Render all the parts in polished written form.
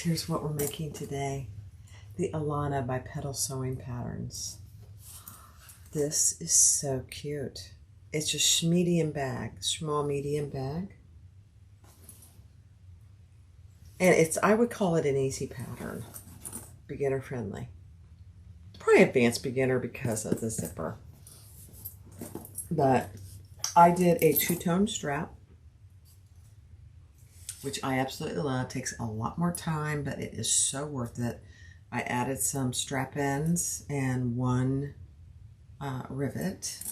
here's what we're making today. The Ellana by Petal Sewing Patterns. This is so cute. It's a medium bag, small medium bag. And I would call it an easy pattern, beginner friendly. Probably advanced beginner because of the zipper. But I did a two-tone strap, which I absolutely love. It takes a lot more time, but it is so worth it. I added some strap ends and one rivet.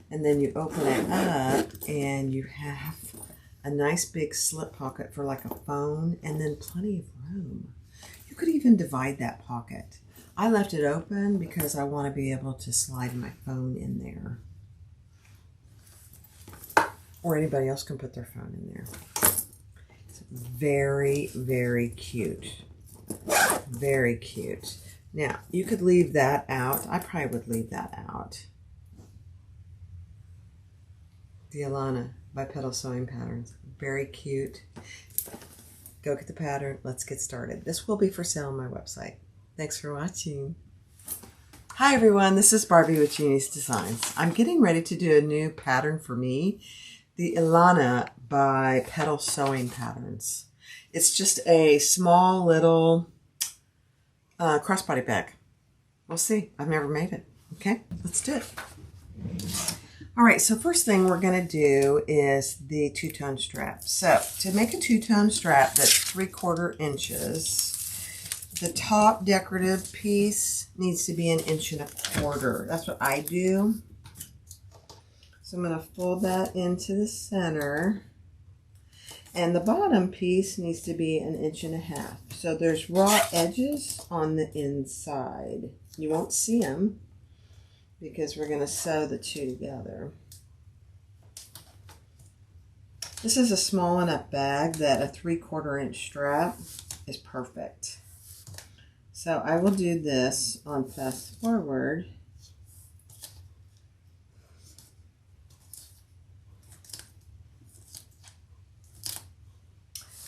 And then you open it up and you have a nice big slip pocket for like a phone and then plenty of room. You could even divide that pocket. I left it open because I want to be able to slide my phone in there. Or anybody else can put their phone in there. It's very, very cute. Very cute. Now, you could leave that out. I probably would leave that out. The Ellana by Petal Sewing Patterns. Very cute. Go get the pattern. Let's get started. This will be for sale on my website. Thanks for watching. Hi everyone, this is Barbie with Jeannie's Designs. I'm getting ready to do a new pattern for me. The Ellana by Petal Sewing Patterns. It's just a small little crossbody bag. We'll see. I've never made it. Okay, let's do it. All right, so first thing we're going to do is the two-tone strap. So to make a two-tone strap that's 3/4 inches, the top decorative piece needs to be 1.25 inches. That's what I do. So I'm going to fold that into the center. And the bottom piece needs to be 1.5 inches. So there's raw edges on the inside. You won't see them because we're going to sew the two together. This is a small enough bag that a 3/4 inch strap is perfect. So I will do this on fast forward.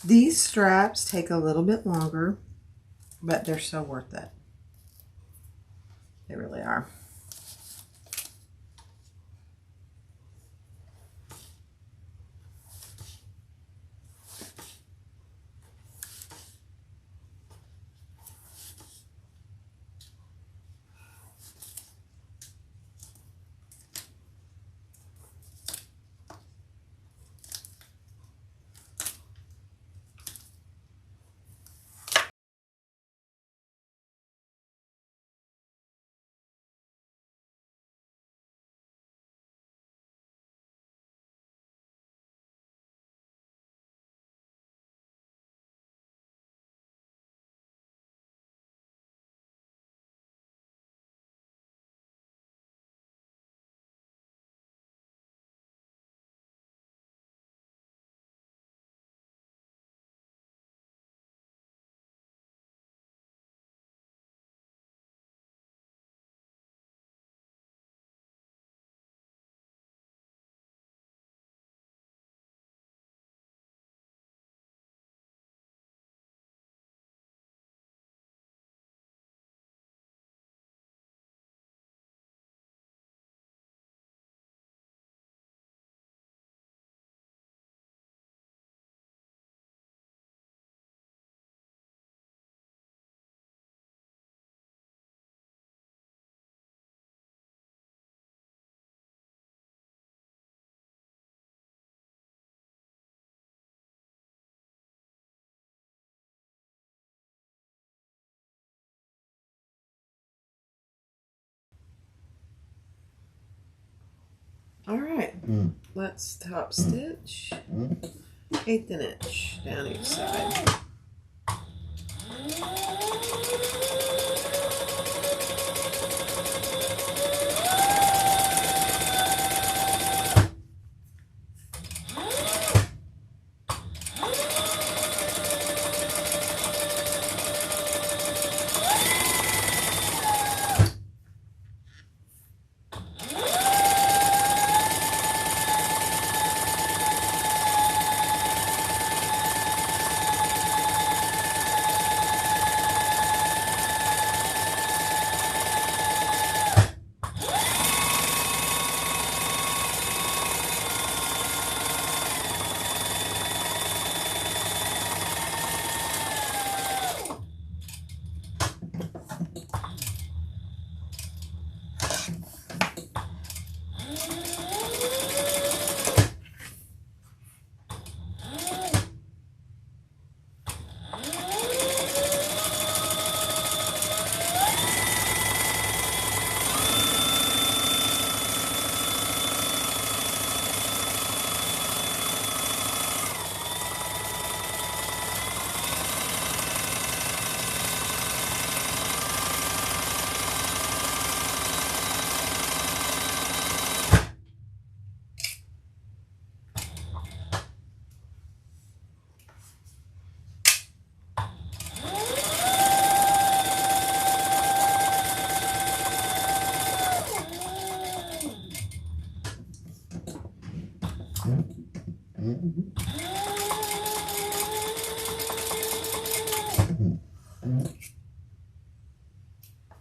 These straps take a little bit longer, but they're so worth it. They really are. All right, let's top stitch 1/8 inch down each side.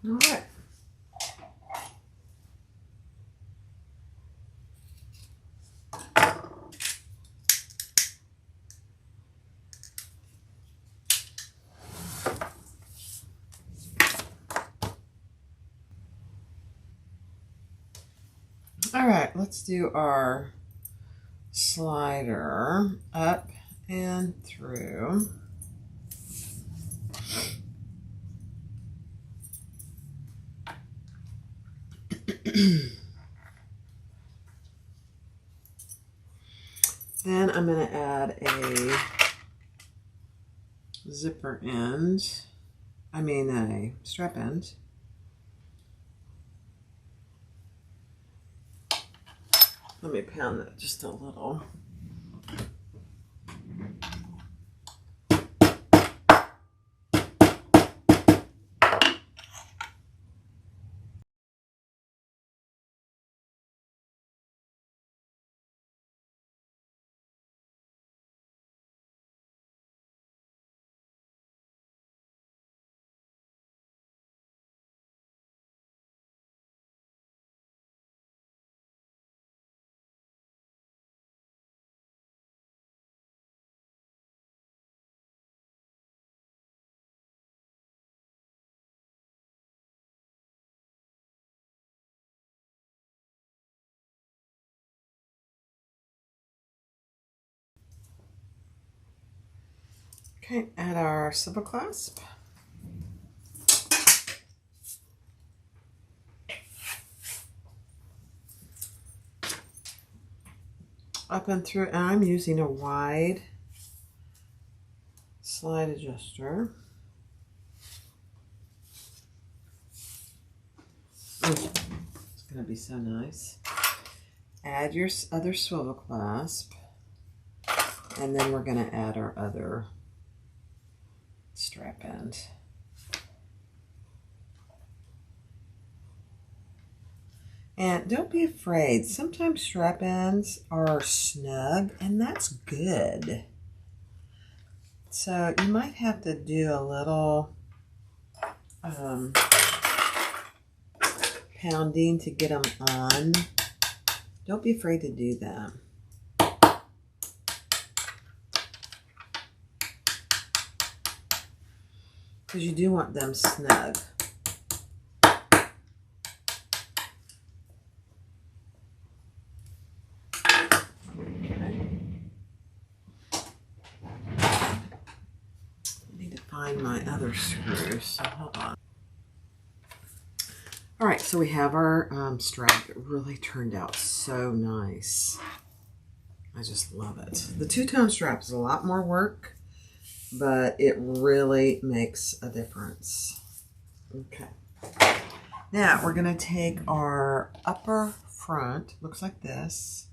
All right. All right, let's do our slider up and through. Then I'm going to add a zipper end, a strap end. Let me pound that just a little. Okay, add our silver clasp. Up and through, and I'm using a wide slide adjuster. Oh, it's going to be so nice. Add your other swivel clasp, and then we're going to add our other strap end. And don't be afraid. Sometimes strap ends are snug, and that's good. So you might have to do a little pounding to get them on. Don't be afraid to do that. Because you do want them snug. Find my other screws, so hold on. All right, so we have our strap. It really turned out so nice. I just love it. The two-tone strap is a lot more work, but it really makes a difference. Okay. Now we're gonna take our upper front, looks like this.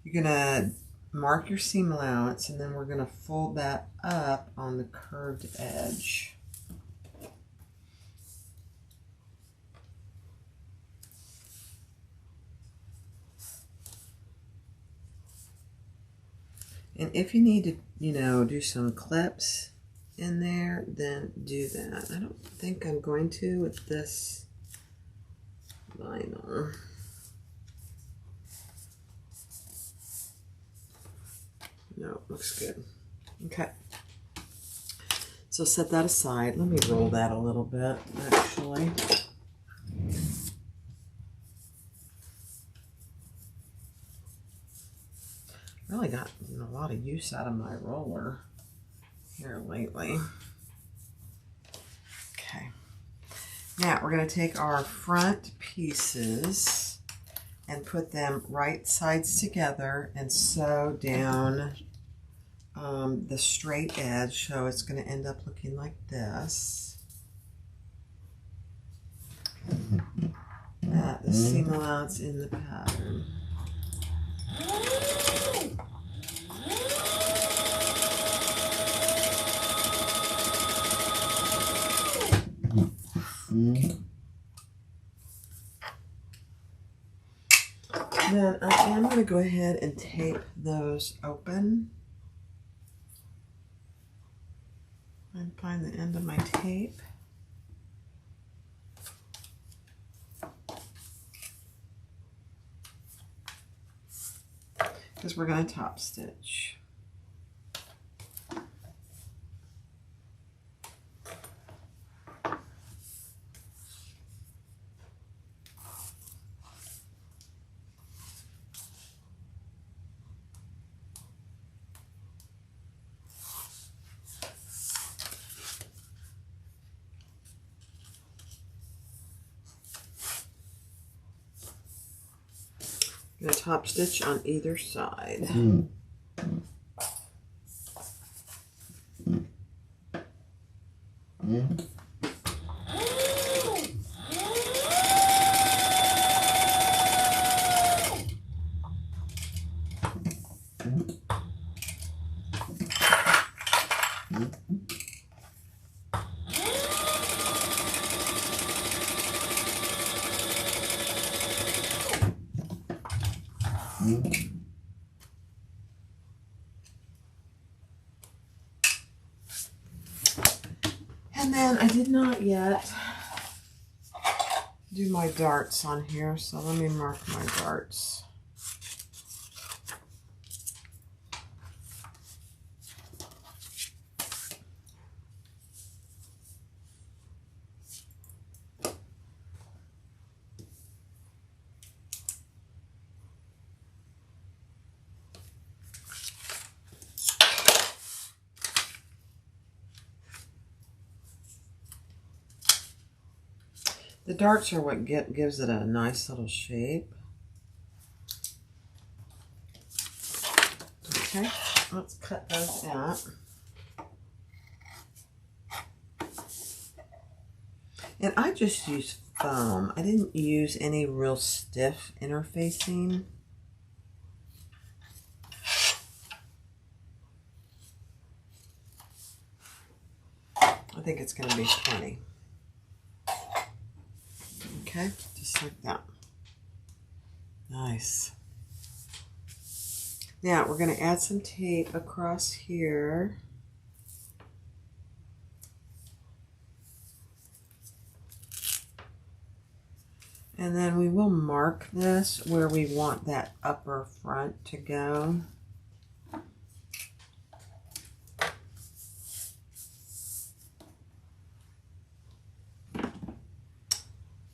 You're gonna mark your seam allowance, and then we're going to fold that up on the curved edge. And if you need to, do some clips in there, then do that. I don't think I'm going to with this vinyl. No, looks good. Okay. So set that aside. Let me roll that a little bit, actually. Really got a lot of use out of my roller here lately. Okay. Now we're going to take our front pieces and put them right sides together and sew down the straight edge, so it's going to end up looking like this. The seam allowance in the pattern. Then I am going to go ahead and tape those open. And find the end of my tape. because we're going to top stitch. I'm going to top stitch on either side. And then I did not yet do my darts on here, so let me mark my darts. The darts are what gives it a nice little shape. Okay, let's cut those out. And I just used foam. I didn't use any real stiff interfacing. I think it's going to be plenty. Okay, just like that. Nice. Now we're going to add some tape across here. And then we will mark this where we want that upper front to go.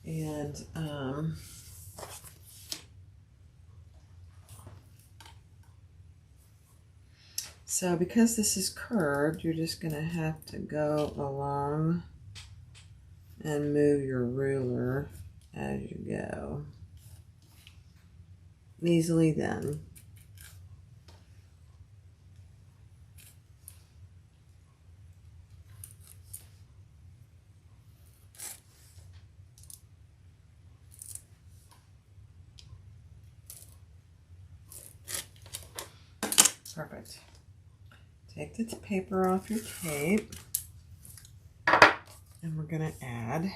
And so because this is curved, you're just going to have to go along and move your ruler as you go. Easily done. Perfect. Take the paper off your tape, and we're going to add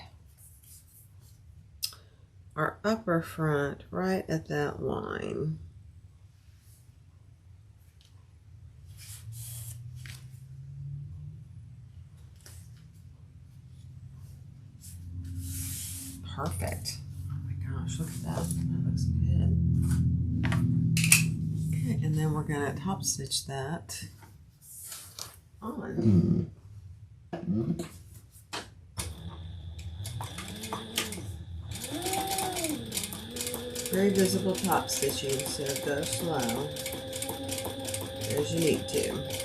our upper front right at that line. Perfect. Oh my gosh, look at that. That looks good. Okay, and then we're going to top stitch that on. Very visible top stitching, so go slow as you need to.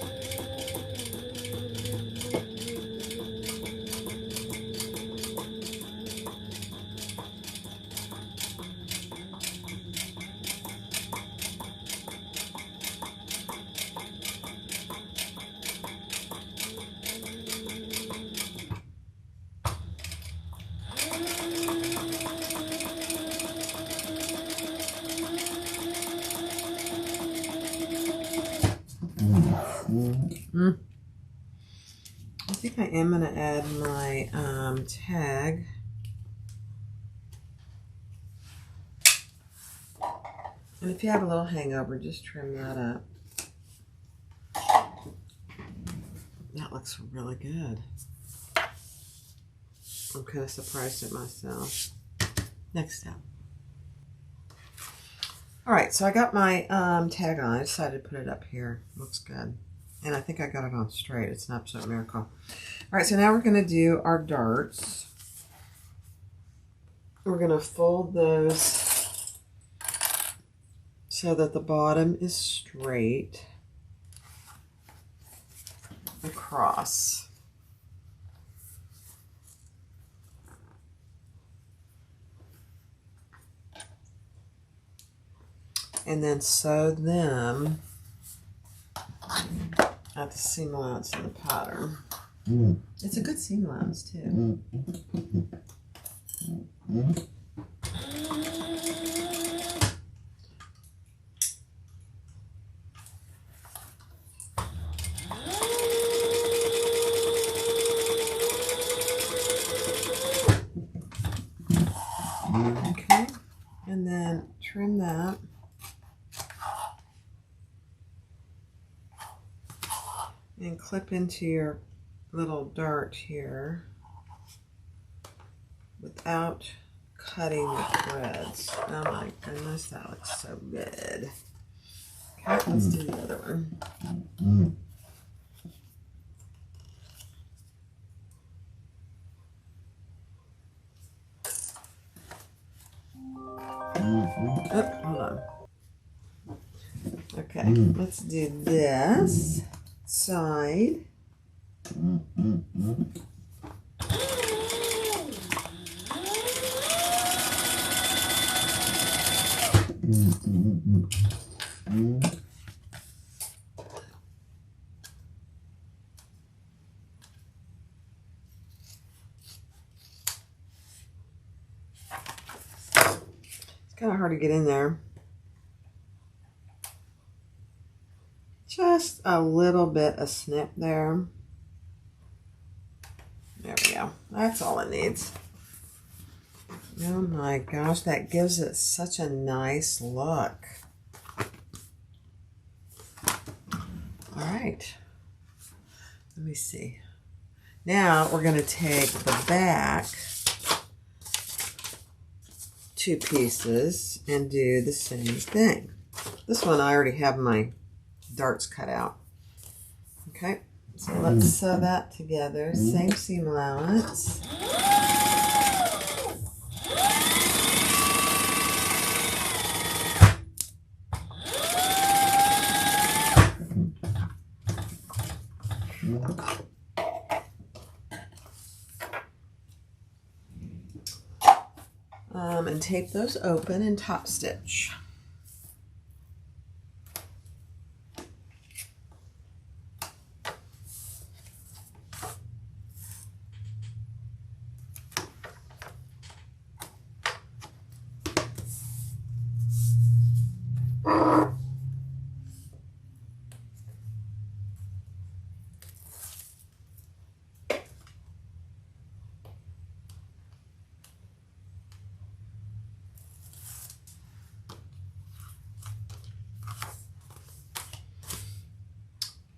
I think I am going to add my tag. And if you have a little hangover, just trim that up. That looks really good. I'm kind of surprised at myself. Next step. All right, so I got my tag on. I decided to put it up here. Looks good. And I think I got it on straight. It's an absolute miracle. All right, so now we're going to do our darts. We're going to fold those so that the bottom is straight across. And then sew them at the seam allowance in the pattern. It's a good seam allowance too. Okay, and then trim that. And clip into your little dart here without cutting the threads. Oh my goodness, that looks so good. Okay, let's do the other one. Oh, hold on. Okay, let's do this side. It's kind of hard to get in there. Just a little bit of snip there. There we go. That's all it needs. Oh my gosh, that gives it such a nice look. All right. Let me see. Now we're going to take the back two pieces and do the same thing. This one I already have my darts cut out. Okay, so let's sew that together. Same seam allowance. And tape those open and top stitch.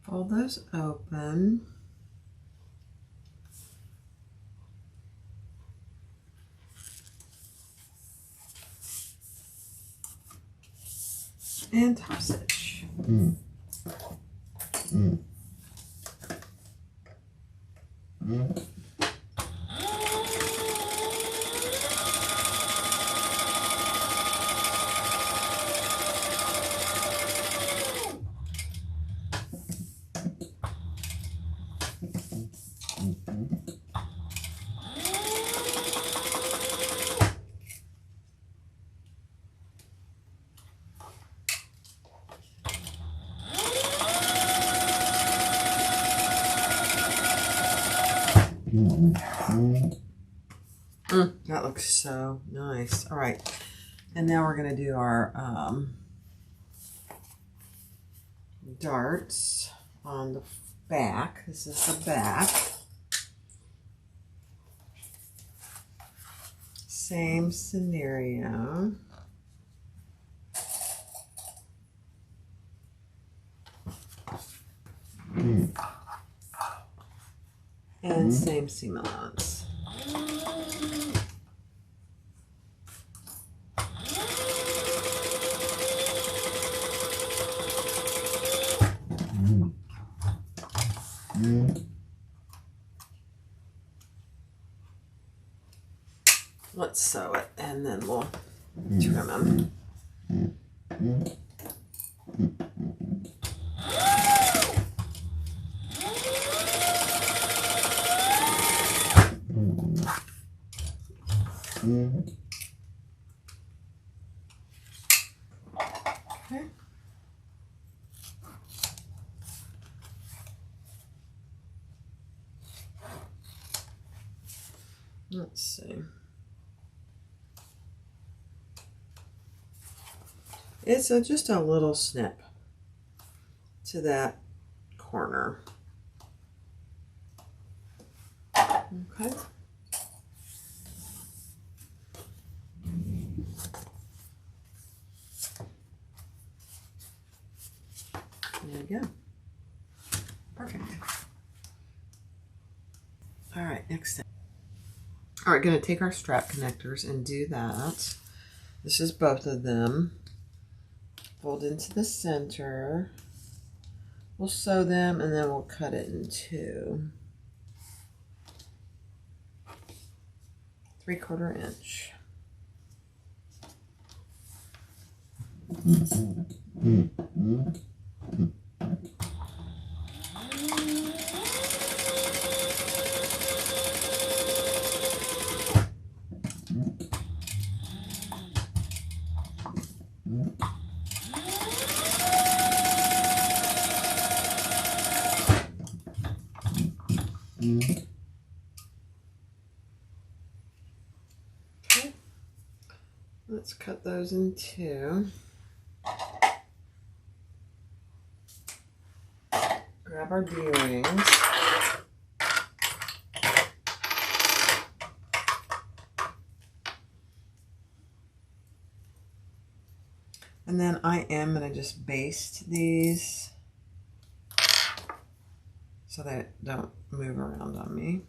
Fold those open. And top stitch. That looks so nice. All right, and now we're going to do our darts on the back. This is the back. Same scenario. And same seam allowance. Let's sew it and then we'll trim them. Okay. Let's see. It's just a little snip to that corner. Okay. There you go. Perfect. All right, next step. All right, going to take our strap connectors and do that. This is both of them. Fold into the center. We'll sew them and then we'll cut it in two. 3/4 inch. Okay, let's cut those in two. Grab our D-rings. And then I am going to just baste these so they don't move around on me.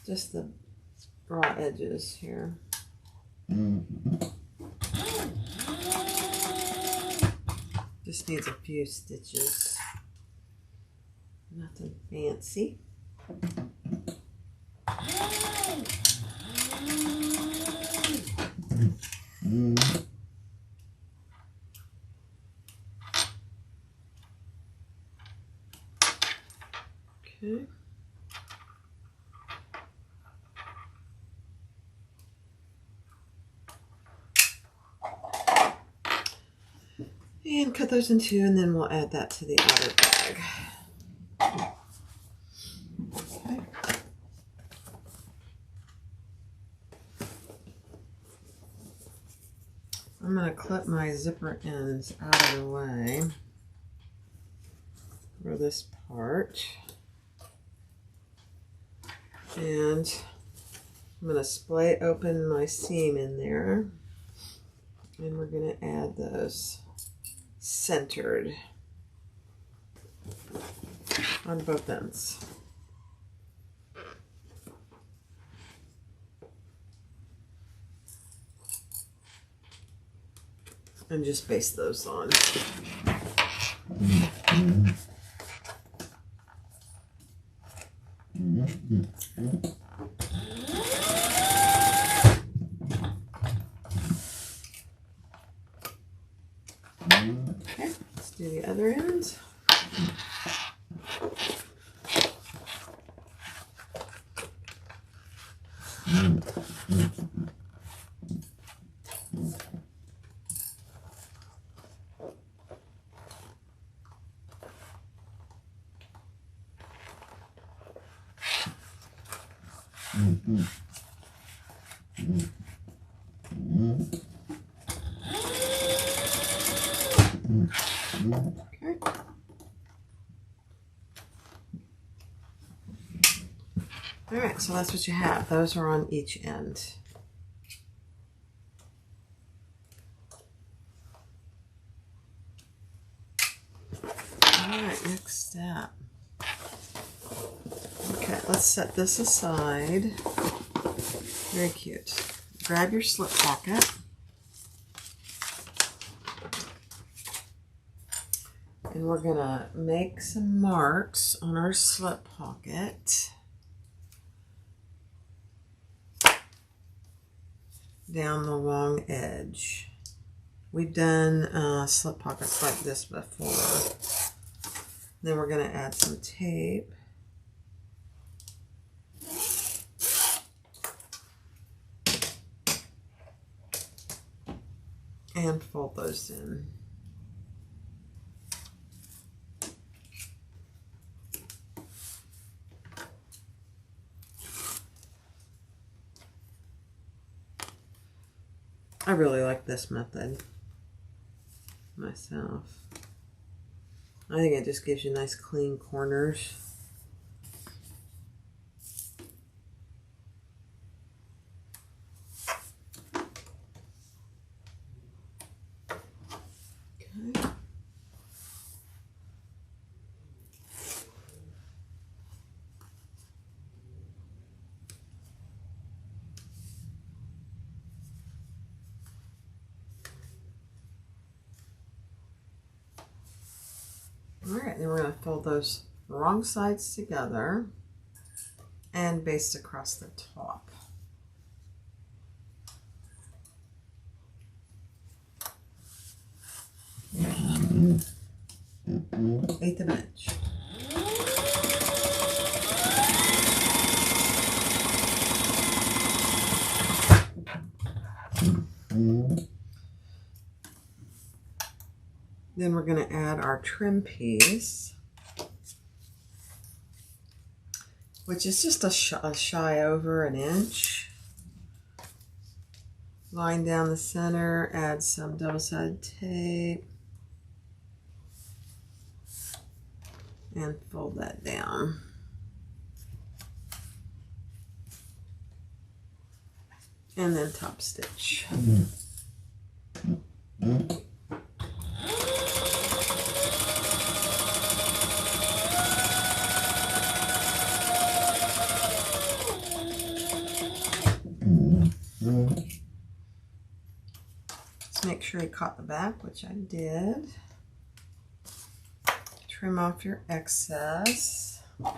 Just the raw edges here. Just needs a few stitches. Nothing fancy. Okay. And cut those in two, and then we'll add that to the outer bag. Okay. I'm going to clip my zipper ends out of the way for this part. And I'm going to splay open my seam in there. And we're going to add those centered on both ends. And just baste those on. Okay, let's do the other end. Okay. All right, so that's what you have. Those are on each end. All right, next step. Okay, let's set this aside. Very cute. Grab your slip pocket. And And we're gonna make some marks on our slip pocket down the long edge. We've done slip pockets like this before. Then we're gonna add some tape. And fold those in. I really like this method myself. I think it just gives you nice clean corners. Okay. All right, then we're going to fold those wrong sides together and baste across the top. Eighth of an inch. Then we're going to add our trim piece, which is just a shy over an inch. Line down the center, add some double-sided tape, and fold that down. And then top stitch. Just make sure you caught the back, which I did. Trim off your excess. Okay.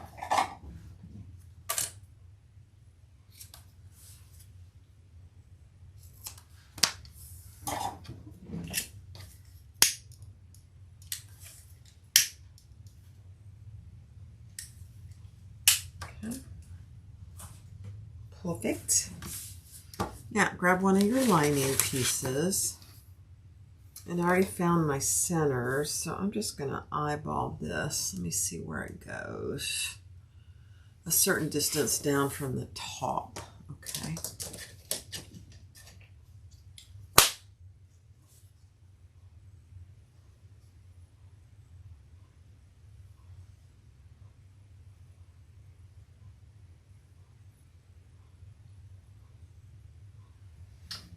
Perfect. Now grab one of your lining pieces. And I already found my centers, so I'm just going to eyeball this. Let me see where it goes. A certain distance down from the top. Okay.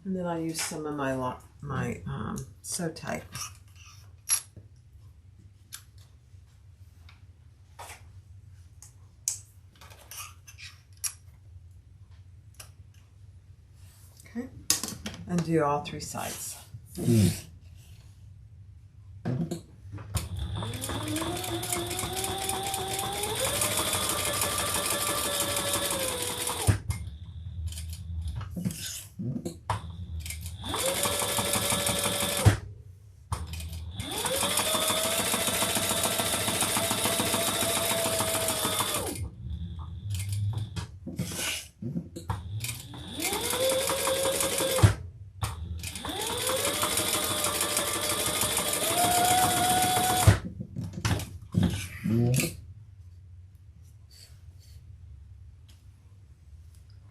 And then I use some of my sew tape. Okay, and do all three sides.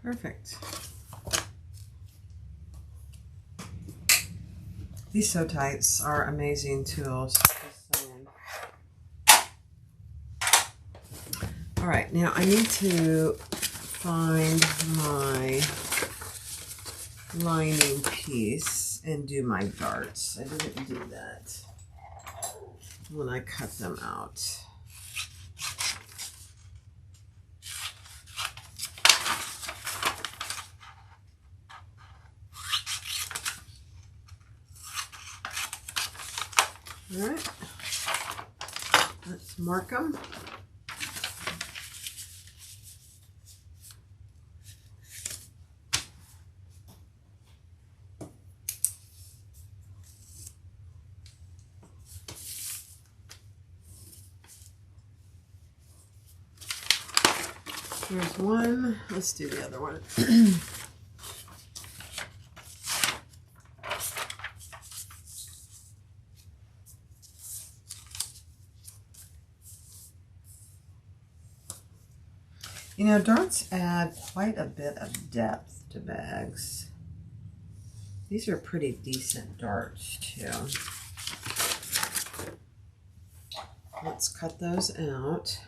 Perfect. These sew tights are amazing tools. Just saying. All right, now I need to find my lining piece and do my darts. I didn't do that when I cut them out. All right, mark them. Here's one. Let's do the other one. You know, darts add quite a bit of depth to bags. These are pretty decent darts, too. Let's cut those out.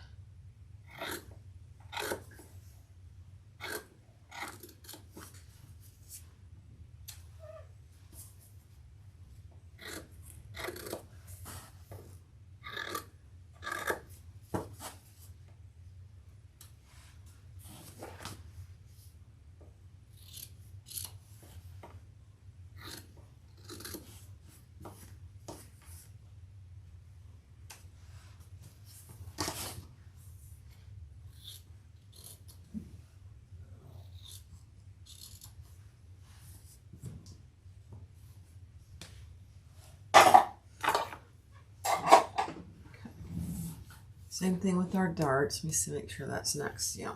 Same thing with our darts. Let me see, make sure that's next. Yeah.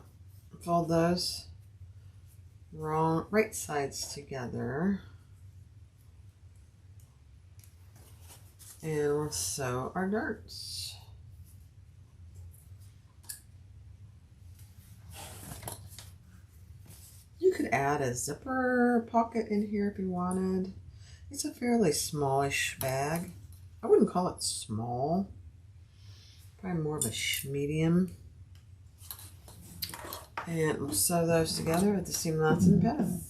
Fold those right sides together. And we'll sew our darts. You could add a zipper pocket in here if you wanted. It's a fairly smallish bag. I wouldn't call it small. Probably more of a medium. And we'll sew those together with the seam allowance and pattern.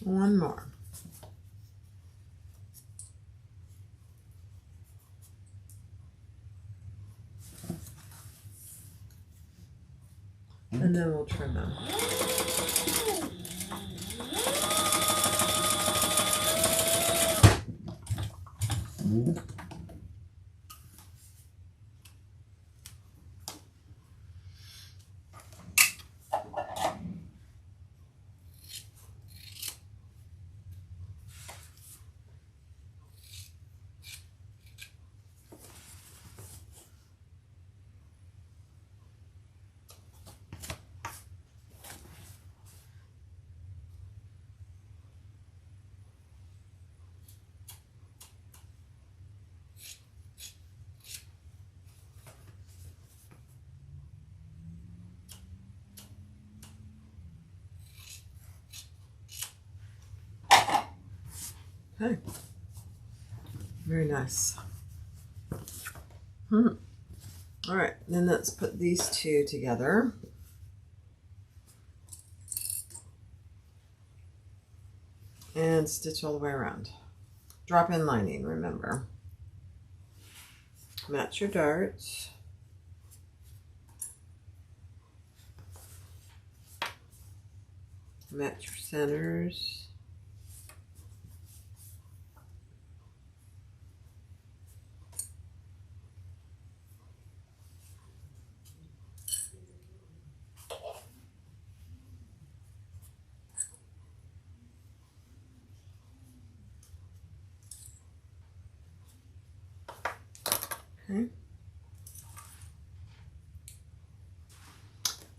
One more. And then we'll trim them. Okay, very nice. All right, then let's put these two together. And stitch all the way around. Drop in lining, remember. Match your darts. Match your centers. Okay.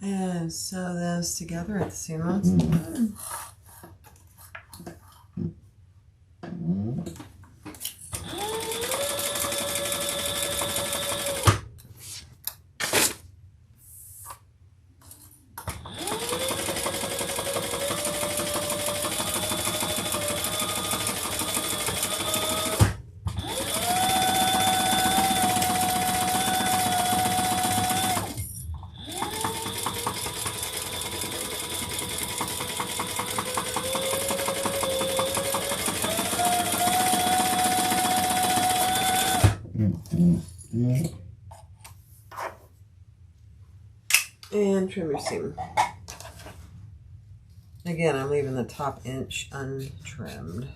And sew those together at the seam allowance. And trim your seam. Again, I'm leaving the top inch untrimmed.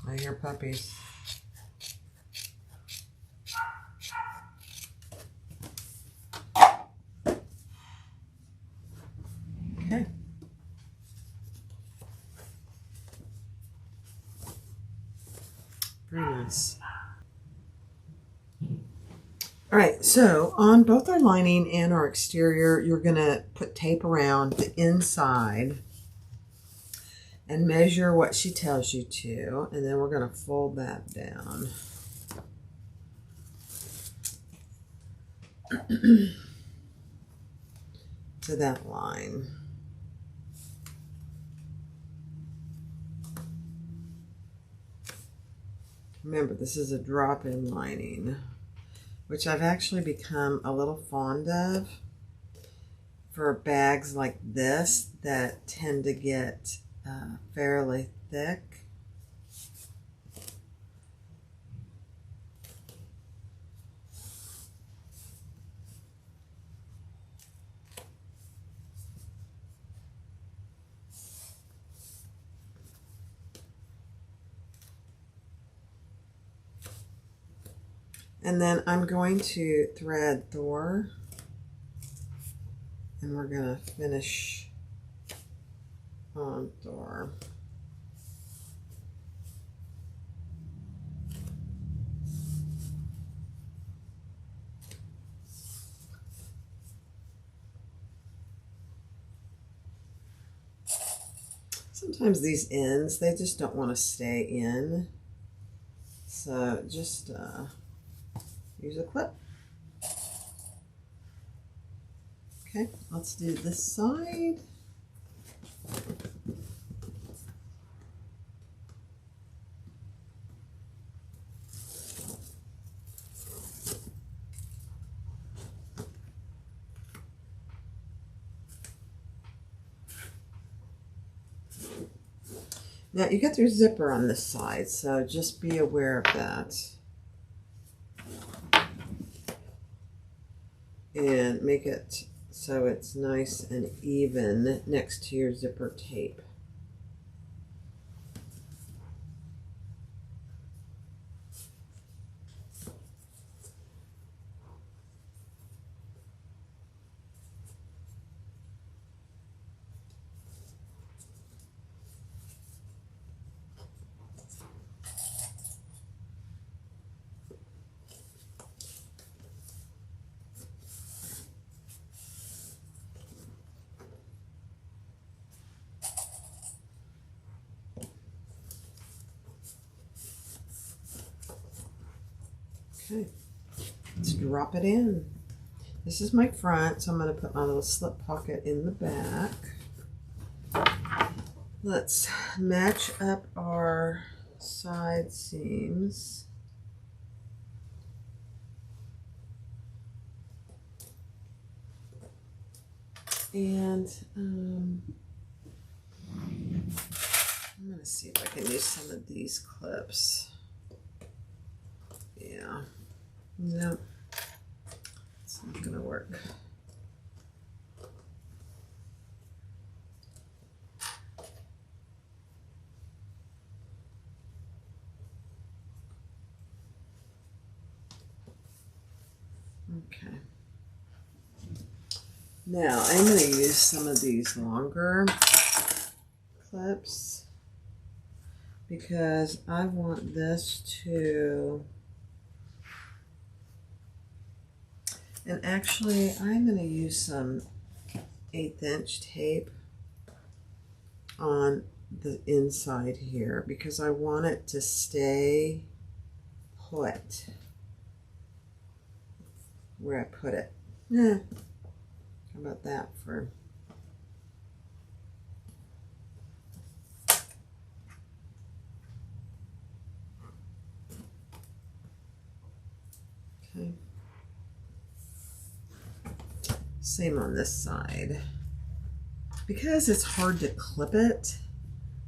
I hear puppies. Okay. Very nice. All right, so on both our lining and our exterior, you're going to put tape around the inside and measure what she tells you to, and then we're going to fold that down. To that line. Remember, this is a drop-in lining, which I've actually become a little fond of for bags like this that tend to get fairly thick. And then I'm going to thread Thor, and we're going to finish on Thor. Sometimes these ends, they just don't want to stay in. So just use a clip. Okay, let's do this side. Now you got your zipper on this side, so just be aware of that. And make it so it's nice and even next to your zipper tape. Okay, let's drop it in. This is my front, so I'm going to put my little slip pocket in the back. Let's match up our side seams. And I'm going to see if I can use some of these clips. Yeah. No, it's not going to work. Okay. Now I'm going to use some of these longer clips because I want this to, and actually I'm going to use some 1/8 inch tape on the inside here because I want it to stay put where I put it. Yeah. How about that for Okay. Same on this side. Because it's hard to clip it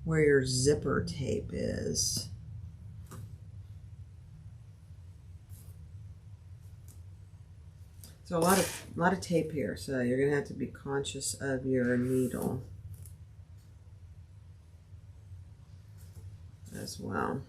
where your zipper tape is. So a lot of tape here, so you're gonna have to be conscious of your needle as well.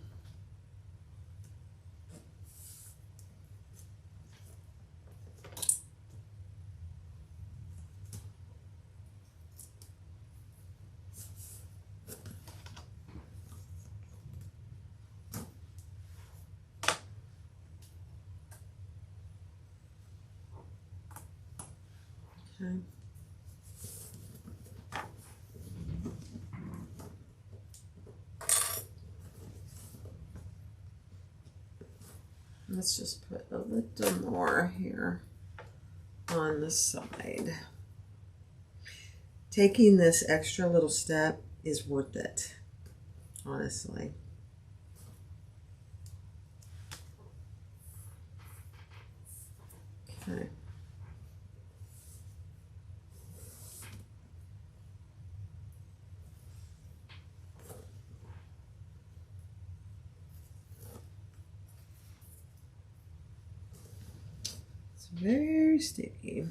Okay. Let's just put a little more here on the side. Taking this extra little step is worth it, honestly. Okay. It's very sticky.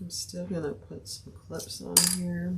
I'm still gonna put some clips on here.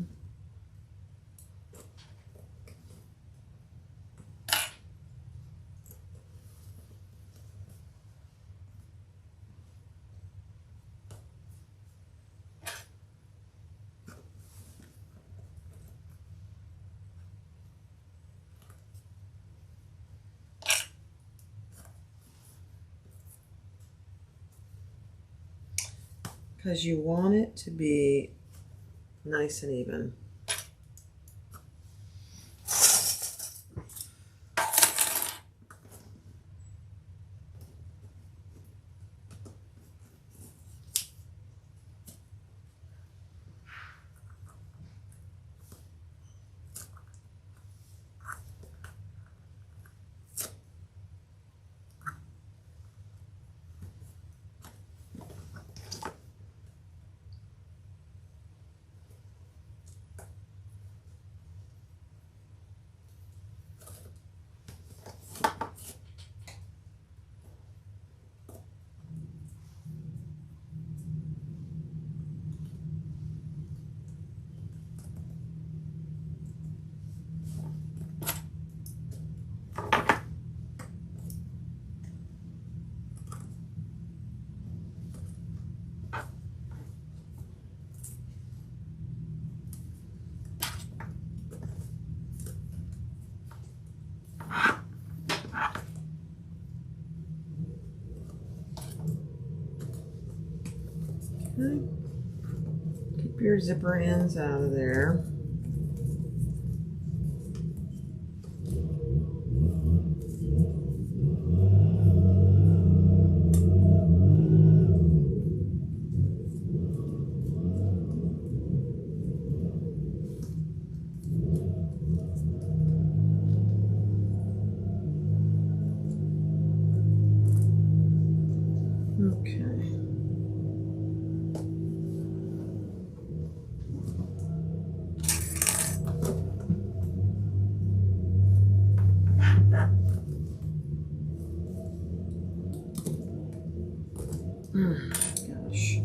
Because you want it to be nice and even. Okay. Keep your zipper ends out of there. Okay. Gosh.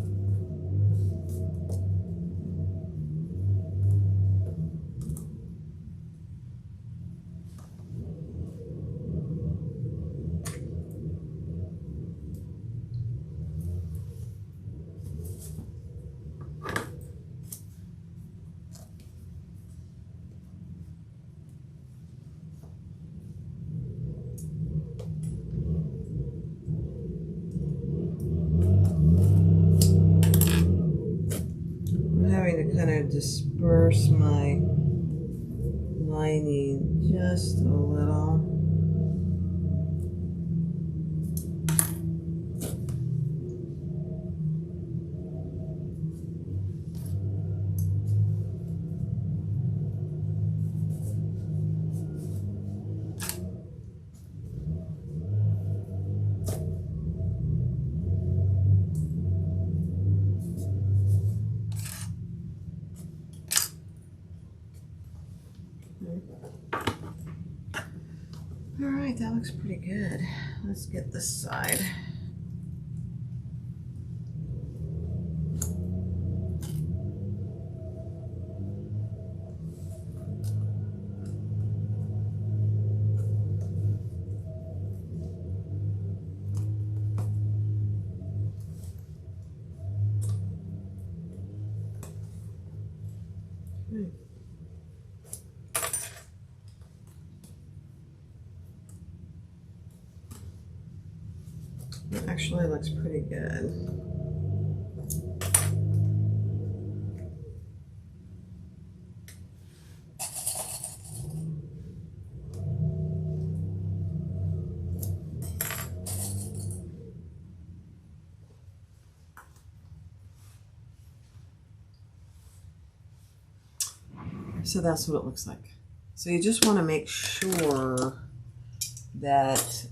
Having to kind of disperse my lining just a little. All right, that looks pretty good. Let's get this side. It actually looks pretty good. So that's what it looks like. So you just want to make sure that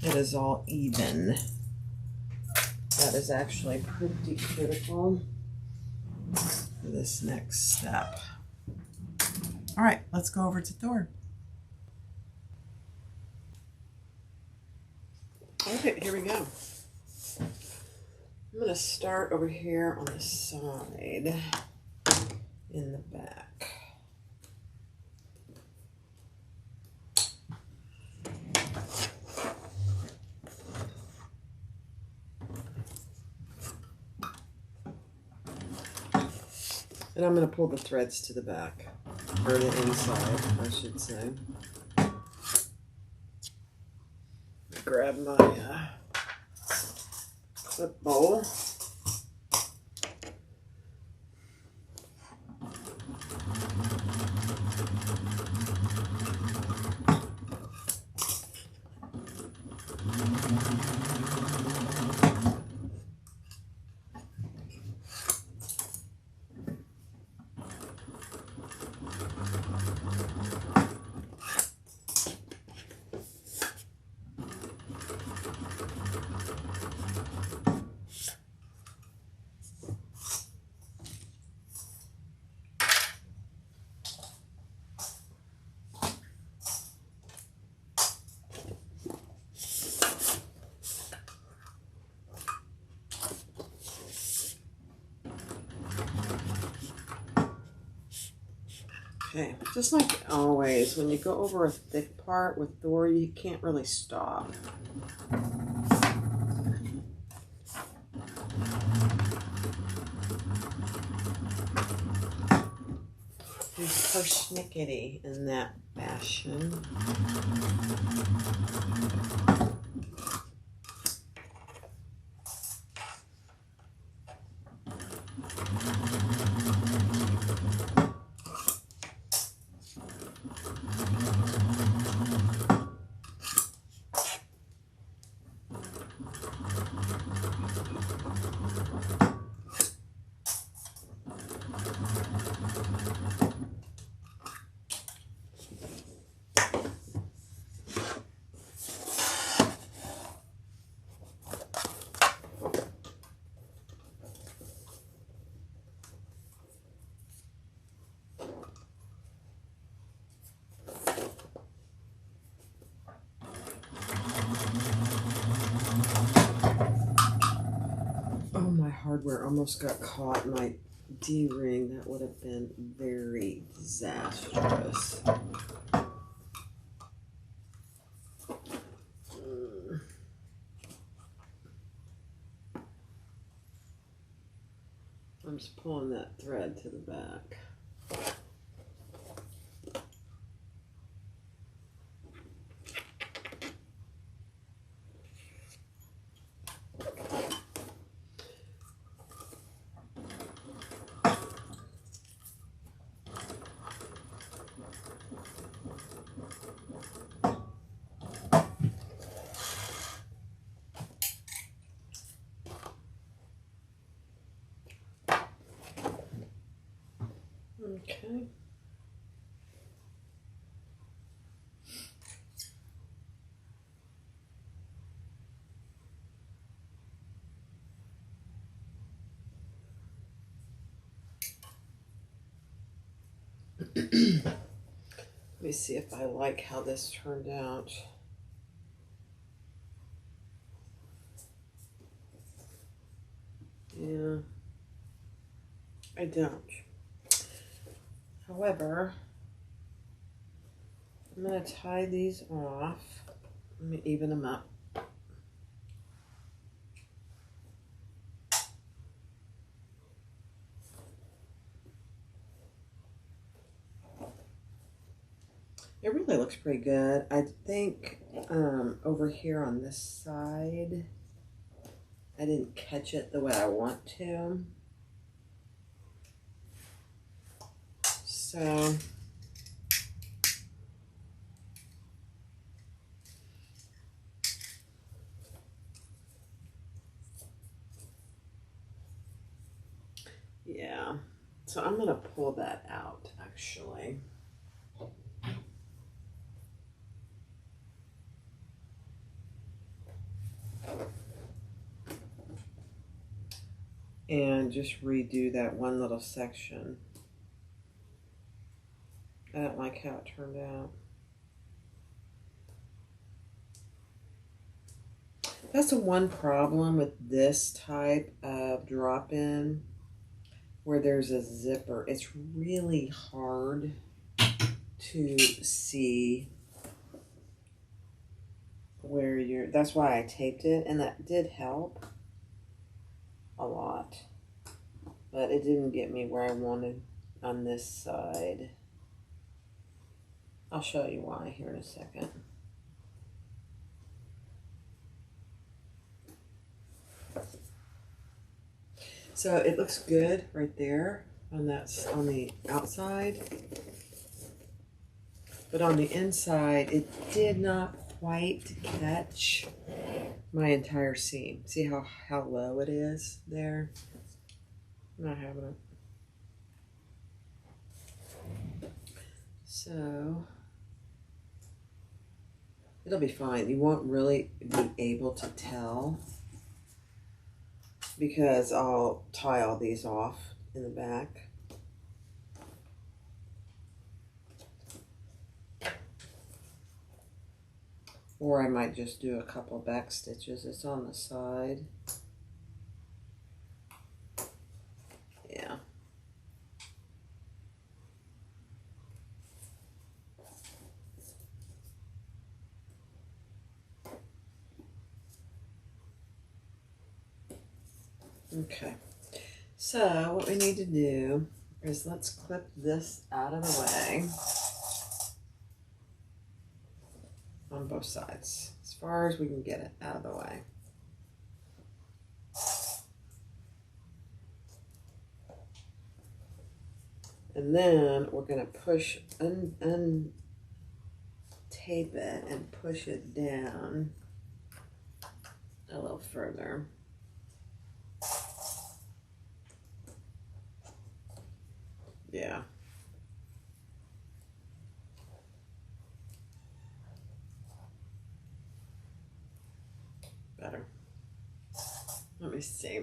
it is all even. That is actually pretty critical for this next step. All right, let's go over to Thor. Okay, here we go. I'm going to start over here on the side in the back. And I'm going to pull the threads to the back, or the inside, I should say. Grab my clip bowl. Okay, just like always, when you go over a thick part with Thor, you can't really stop. He's persnickety in that fashion. Hardware almost got caught in my D-ring. That would have been very disastrous. I'm just pulling that thread to the back. Okay. Let me see if I like how this turned out. Yeah, I don't. However, I'm going to tie these off. Let me even them up. It really looks pretty good. I think over here on this side, I didn't catch it the way I want to. So yeah, so I'm going to pull that out actually. And just redo that one little section. I don't like how it turned out. That's the one problem with this type of drop-in where there's a zipper. It's really hard to see where you're, that's why I taped it, and that did help a lot, but it didn't get me where I wanted on this side. I'll show you why here in a second. So it looks good right there on that, on the outside, but on the inside it did not quite catch my entire seam. See how low it is there? I'm not having it. So it'll be fine. You won't really be able to tell because I'll tie all these off in the back. Or I might just do a couple back stitches. It's on the side. Yeah. Okay. So what we need to do is let's clip this out of the way on both sides, as far as we can get it out of the way. And then we're going to push, untape it and push it down a little further. Yeah. Better. Let me see.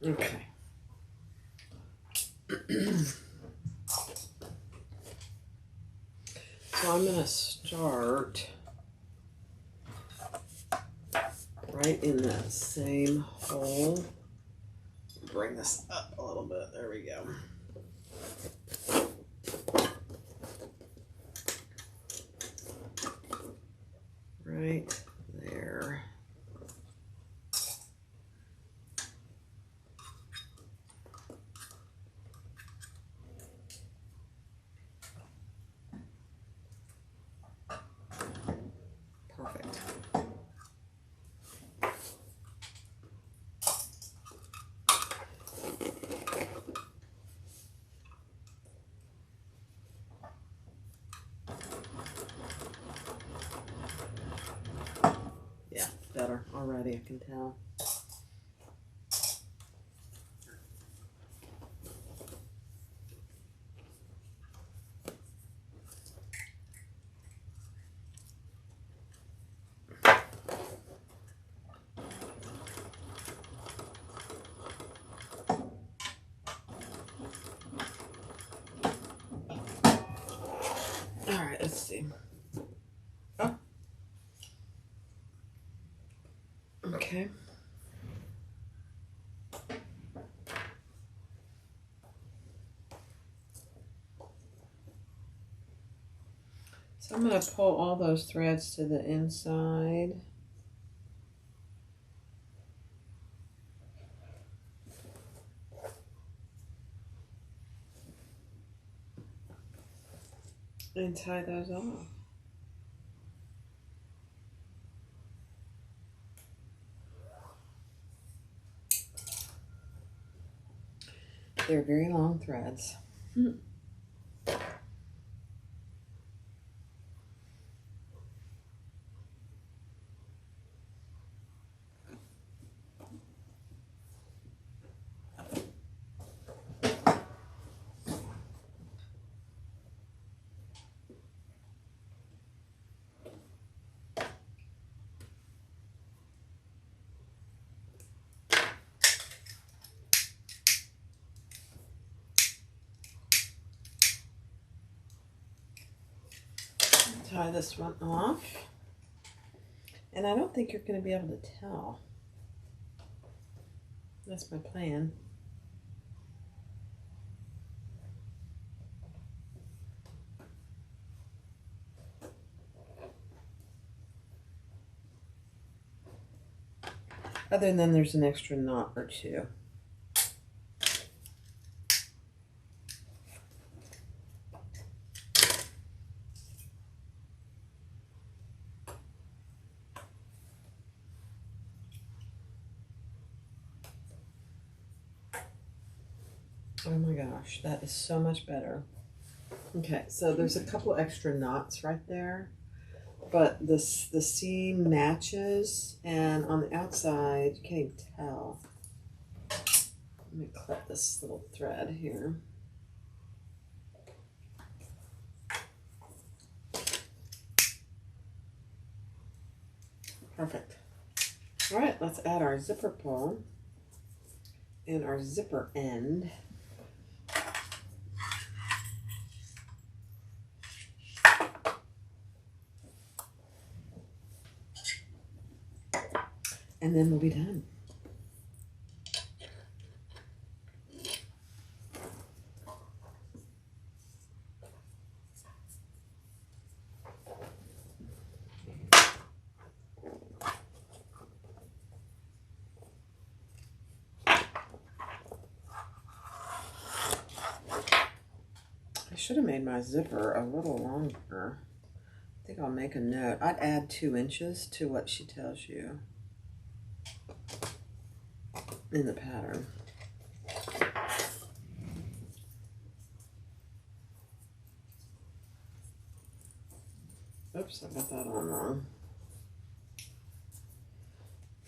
Okay. So I'm going to start right in that same hole. Bring this up a little bit. There we go. Right there. Perfect. Yeah, better already, I can tell. see. Oh. Okay. So I'm going to pull all those threads to the inside. And tie those off. They're very long threads. Tie this one off, and I don't think you're going to be able to tell. That's my plan. Other than there's an extra knot or two. Oh my gosh, that is so much better. Okay, so there's a couple extra knots right there, but the seam matches, and on the outside, you can't even tell. Let me clip this little thread here. Perfect. All right, let's add our zipper pull and our zipper end. And then we'll be done. I should have made my zipper a little longer. I think I'll make a note. I'd add 2 inches to what she tells you in the pattern. Oops, I got that on wrong.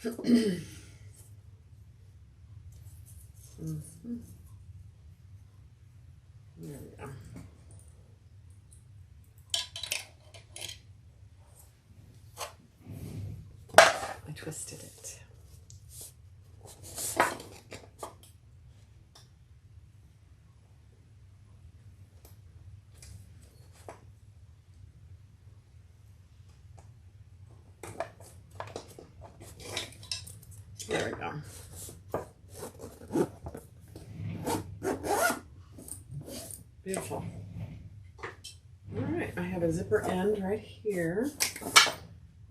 There we go. I twisted it. There we go. Beautiful. All right, I have a zipper end right here,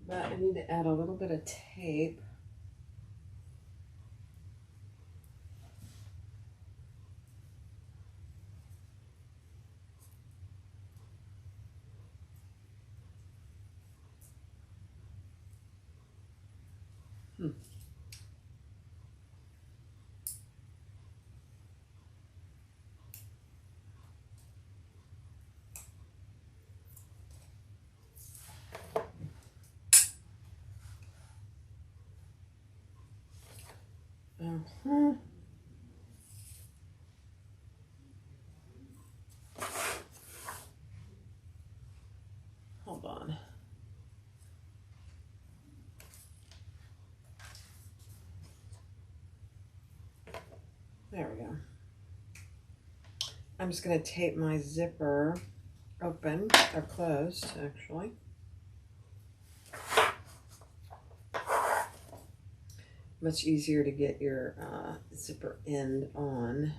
but I need to add a little bit of tape. Hold on. There we go. I'm just going to tape my zipper open. They're closed, actually. Much easier to get your zipper end on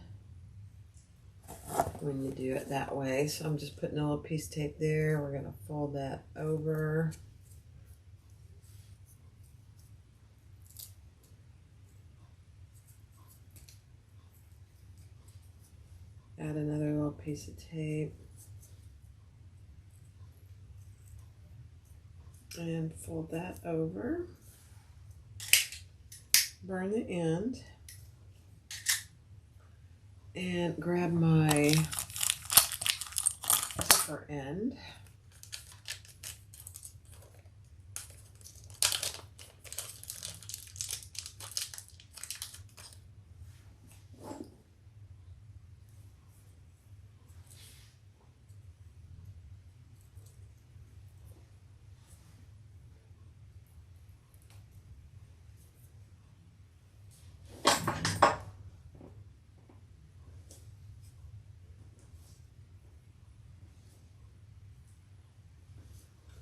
when you do it that way. So I'm just putting a little piece of tape there. We're going to fold that over. Add another little piece of tape. And fold that over. Burn the end. And grab my zipper end.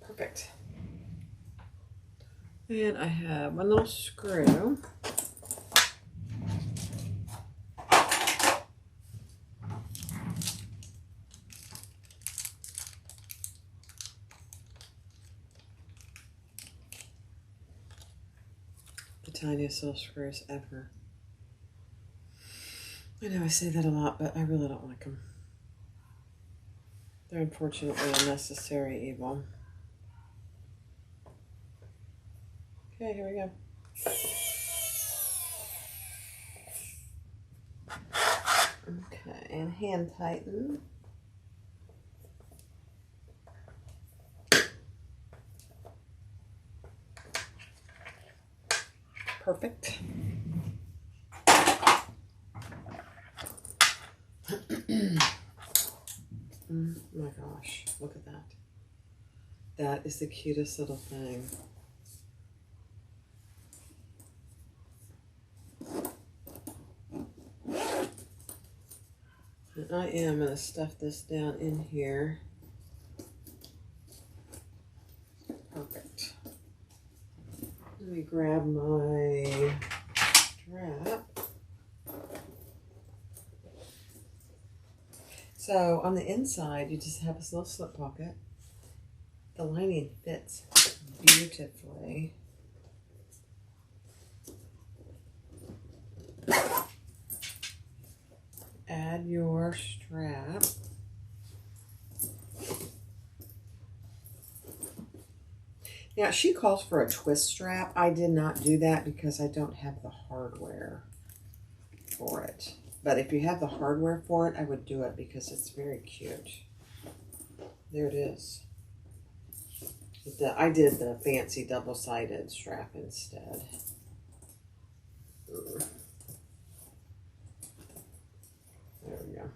Perfect. And I have one little screw. The tiniest little screws ever. I know I say that a lot, but I really don't like them. They're unfortunately a necessary evil. Okay, here we go. Okay, and hand tighten. Perfect. Oh my gosh, look at that. That is the cutest little thing. And I am going to stuff this down in here. Perfect. Let me grab my strap. So on the inside, you just have this little slip pocket. The lining fits beautifully. Add your strap. Now, she calls for a twist strap. I did not do that because I don't have the hardware for it. But if you have the hardware for it, I would do it because it's very cute. There it is. I did the fancy double-sided strap instead. There we go.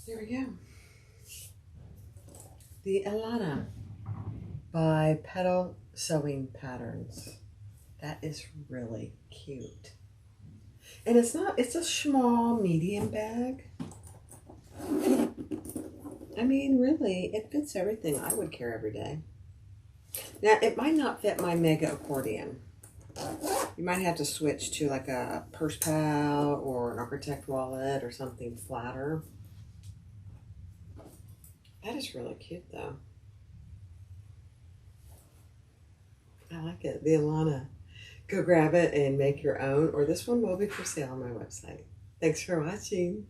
There we go. The Ellana by Petal Sewing Patterns. That is really cute. And it's a small, medium bag. I mean, really, it fits everything I would carry every day. Now, it might not fit my mega accordion. You might have to switch to like a purse pal or an architect wallet or something flatter. That is really cute, though. I like it. The Ellana. Go grab it and make your own, or this one will be for sale on my website. Thanks for watching.